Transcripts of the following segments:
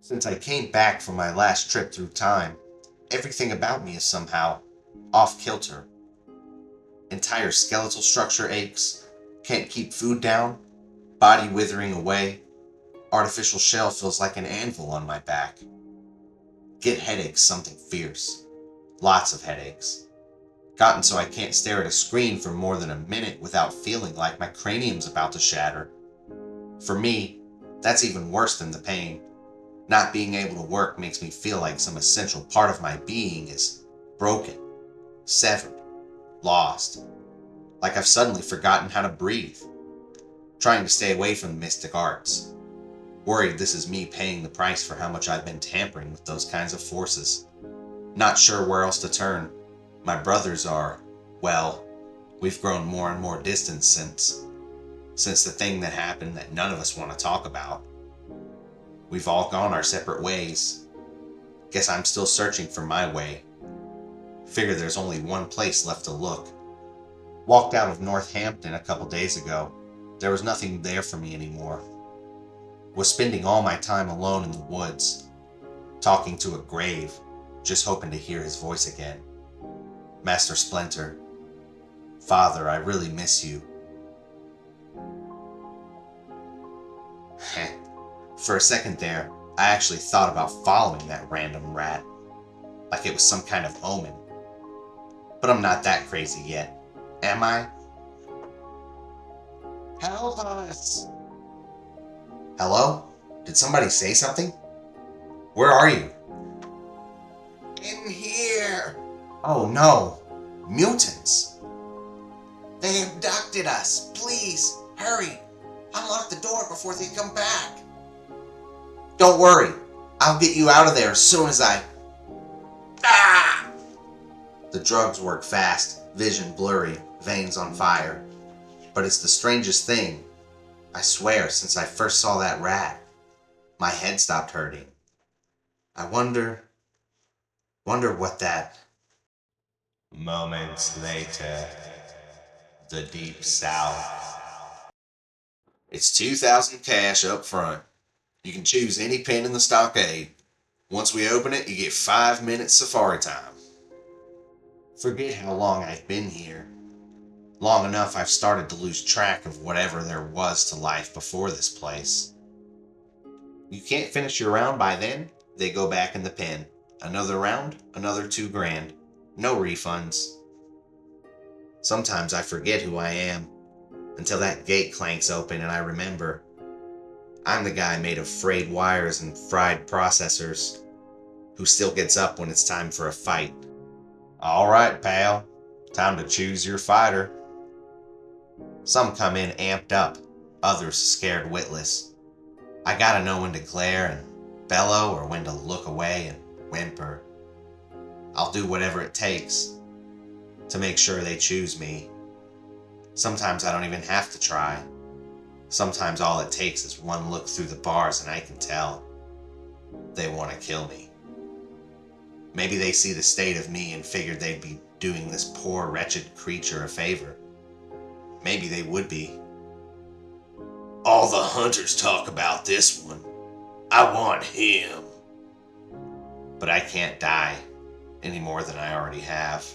Since I came back from my last trip through time, everything about me is somehow off kilter. Entire skeletal structure aches, can't keep food down, body withering away, artificial shell feels like an anvil on my back. Get headaches, something fierce. Lots of headaches. Gotten so I can't stare at a screen for more than a minute without feeling like my cranium's about to shatter. For me, that's even worse than the pain. Not being able to work makes me feel like some essential part of my being is broken, severed, lost. Like I've suddenly forgotten how to breathe. Trying to stay away from the mystic arts. Worried this is me paying the price for how much I've been tampering with those kinds of forces. Not sure where else to turn. My brothers are, well, we've grown more and more distant since the thing that happened that none of us want to talk about. We've all gone our separate ways. Guess I'm still searching for my way. Figure there's only one place left to look. Walked out of Northampton a couple days ago. There was nothing there for me anymore. Was spending all my time alone in the woods, talking to a grave, just hoping to hear his voice again. Master Splinter, Father, I really miss you. Heh. For a second there, I actually thought about following that random rat, like it was some kind of omen. But I'm not that crazy yet, am I? Help us! Hello? Did somebody say something? Where are you? In here! Oh no! Mutants! They abducted us! Please, hurry! Unlock the door before they come back! Don't worry, I'll get you out of there as soon as I... Ah! The drugs work fast, vision blurry, veins on fire. But it's the strangest thing. I swear, since I first saw that rat, my head stopped hurting. I wonder what that... Moments later, the Deep South. It's 2,000 cash up front. You can choose any pen in the stockade. Once we open it, you get 5 minutes safari time. Forget how long I've been here. Long enough I've started to lose track of whatever there was to life before this place. You can't finish your round by then, they go back in the pen. Another round, another $2,000. No refunds. Sometimes I forget who I am, until that gate clanks open and I remember. I'm the guy made of frayed wires and fried processors, who still gets up when it's time for a fight. All right, pal. Time to choose your fighter. Some come in amped up, others scared witless. I gotta know when to glare and bellow or when to look away and whimper. I'll do whatever it takes to make sure they choose me. Sometimes I don't even have to try. Sometimes all it takes is one look through the bars and I can tell they want to kill me. Maybe they see the state of me and figured they'd be doing this poor, wretched creature a favor. Maybe they would be. All the hunters talk about this one. I want him. But I can't die any more than I already have.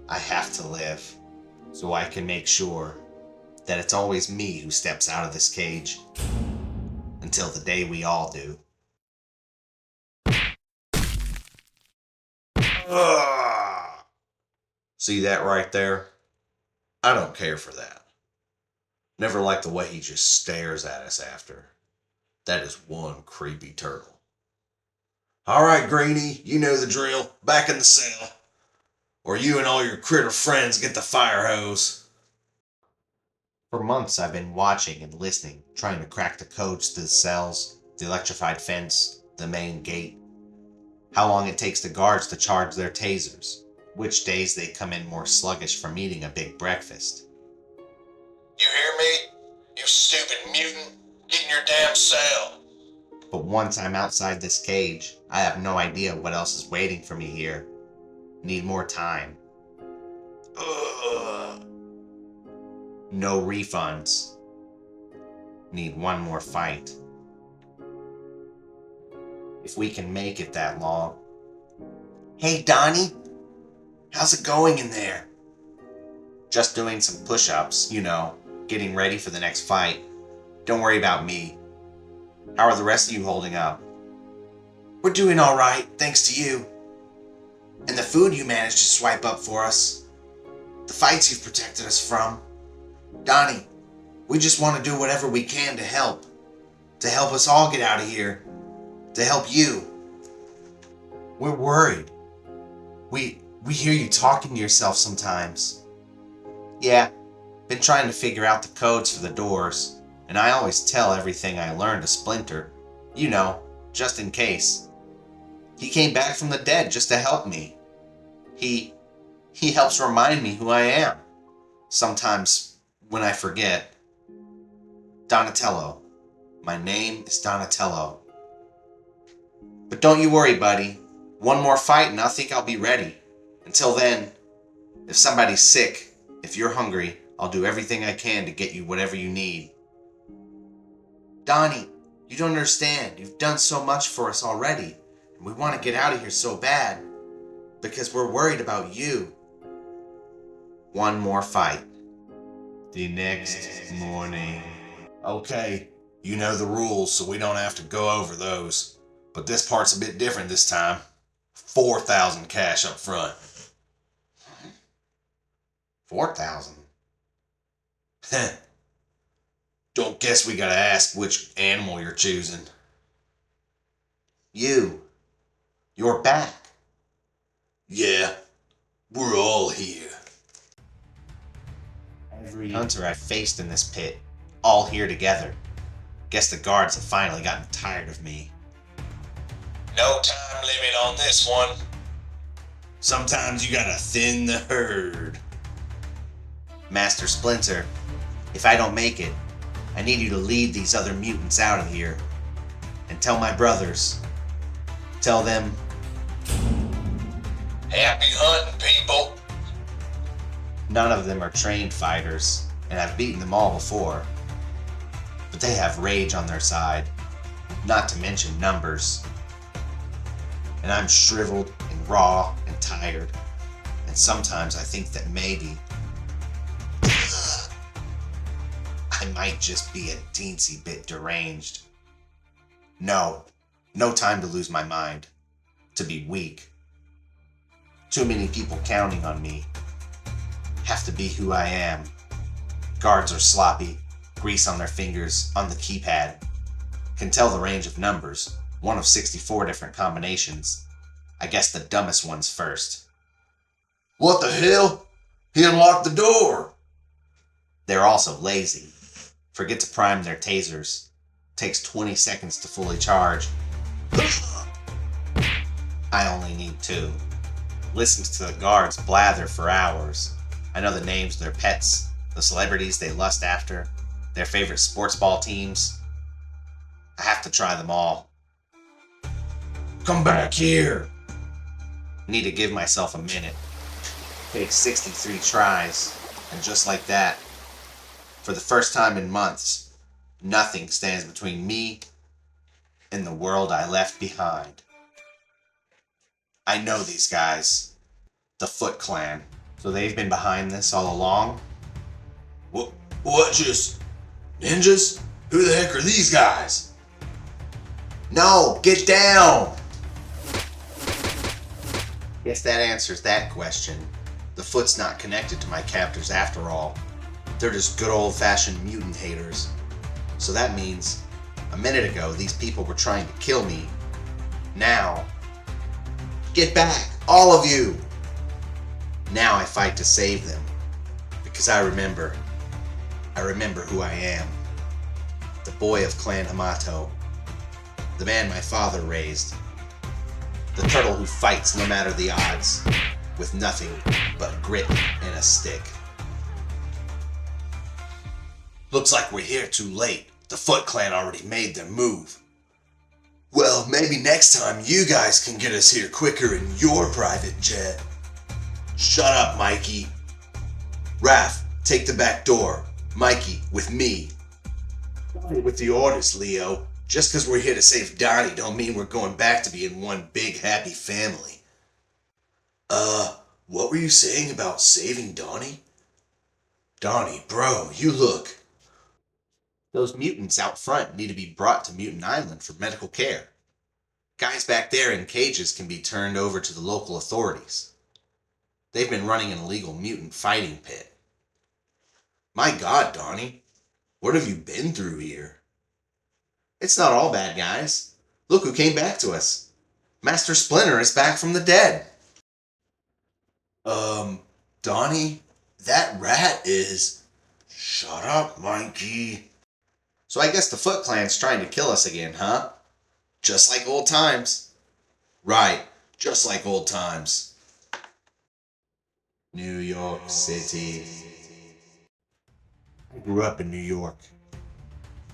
I have to live so I can make sure that it's always me who steps out of this cage until the day we all do. Ugh. See that right there? I don't care for that. Never liked the way he just stares at us after. That is one creepy turtle. All right, Greenie, you know the drill. Back in the cell. Or you and all your critter friends get the fire hose. For months I've been watching and listening, trying to crack the codes to the cells, the electrified fence, the main gate. How long it takes the guards to charge their tasers. Which days they come in more sluggish from eating a big breakfast. You hear me? You stupid mutant! Get in your damn cell! But once I'm outside this cage, I have no idea what else is waiting for me here. Need more time. Ugh. No refunds. Need one more fight. if we can make it that long. Hey, Donnie, how's it going in there? Just doing some push-ups, getting ready for the next fight. Don't worry about me. How are the rest of you holding up? We're doing all right, thanks to you. And the food you managed to swipe up for us. The fights you've protected us from. Donnie, we just want to do whatever we can to help. To help us all get out of here. To help you. We're worried. We hear you talking to yourself sometimes. Yeah, been trying to figure out the codes for the doors, and I always tell everything I learn to Splinter. Just in case. He came back from the dead just to help me. He helps remind me who I am. Sometimes when I forget. Donatello. My name is Donatello. But don't you worry, buddy. One more fight and I think I'll be ready. Until then, if somebody's sick, if you're hungry, I'll do everything I can to get you whatever you need. Donnie, you don't understand. You've done so much for us already. And we want to get out of here so bad. Because we're worried about you. One more fight. The next morning. Okay, you know the rules, so we don't have to go over those. But this part's a bit different this time. 4,000 cash up front. 4,000? Don't guess we gotta ask which animal you're choosing. You're back. Yeah, we're all here. Every hunter I've faced in this pit, all here together. Guess the guards have finally gotten tired of me. No time limit on this one. Sometimes you gotta thin the herd. Master Splinter, if I don't make it, I need you to lead these other mutants out of here. And tell my brothers. Tell them... Happy hunting, people! None of them are trained fighters, and I've beaten them all before. But they have rage on their side, not to mention numbers. And I'm shriveled and raw and tired, and sometimes I think that maybe I might just be a teensy bit deranged. No time to lose my mind, to be weak. Too many people counting on me. Have to be who I am. Guards are sloppy, grease on their fingers, on the keypad. Can tell the range of numbers, one of 64 different combinations. I guess the dumbest ones first. What the hell? He unlocked the door! They're also lazy. Forget to prime their tasers. Takes 20 seconds to fully charge. I only need 2. Listens to the guards blather for hours. I know the names of their pets, the celebrities they lust after, their favorite sports ball teams. I have to try them all. Come back here! Need to give myself a minute. Takes 63 tries, and just like that, for the first time in months, nothing stands between me and the world I left behind. I know these guys. The Foot Clan. So they've been behind this all along? What just... ninjas? Who the heck are these guys? No, get down! Guess that answers that question. The Foot's not connected to my captors after all. They're just good old-fashioned mutant haters. So that means, a minute ago, these people were trying to kill me. Now, get back, all of you! Now I fight to save them. Because I remember who I am. The boy of Clan Hamato. The man my father raised. The turtle who fights no matter the odds. With nothing but grit and a stick. Looks like we're here too late. The Foot Clan already made their move. Well, maybe next time you guys can get us here quicker in your private jet. Shut up, Mikey. Raph, take the back door. Mikey, with me. With the orders, Leo. Just because we're here to save Donnie don't mean we're going back to being one big happy family. What were you saying about saving Donnie? Donnie, bro, you look. Those mutants out front need to be brought to Mutant Island for medical care. Guys back there in cages can be turned over to the local authorities. They've been running an illegal mutant fighting pit. My God, Donnie, what have you been through here? It's not all bad, guys. Look who came back to us. Master Splinter is back from the dead. Donnie, that rat is... Shut up, Mikey. So I guess the Foot Clan's trying to kill us again, huh? Just like old times. Right, just like old times. New York City. I grew up in New York.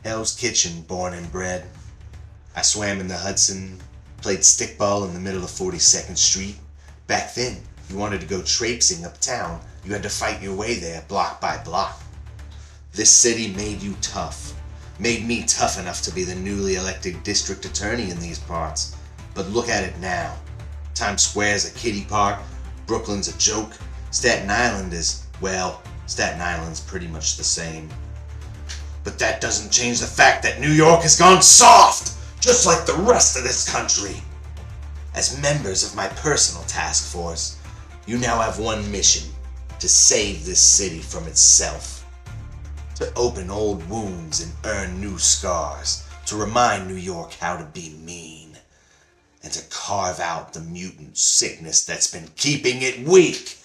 Hell's Kitchen, born and bred. I swam in the Hudson, played stickball in the middle of 42nd Street. Back then, you wanted to go traipsing uptown, you had to fight your way there block by block. This city made you tough. Made me tough enough to be the newly elected district attorney in these parts. But look at it now. Times Square's a kiddie park, Brooklyn's a joke, Staten Island is, well, Staten Island's pretty much the same. But that doesn't change the fact that New York has gone soft, just like the rest of this country. As members of my personal task force, you now have one mission: to save this city from itself. To open old wounds and earn new scars, to remind New York how to be mean, and to carve out the mutant sickness that's been keeping it weak.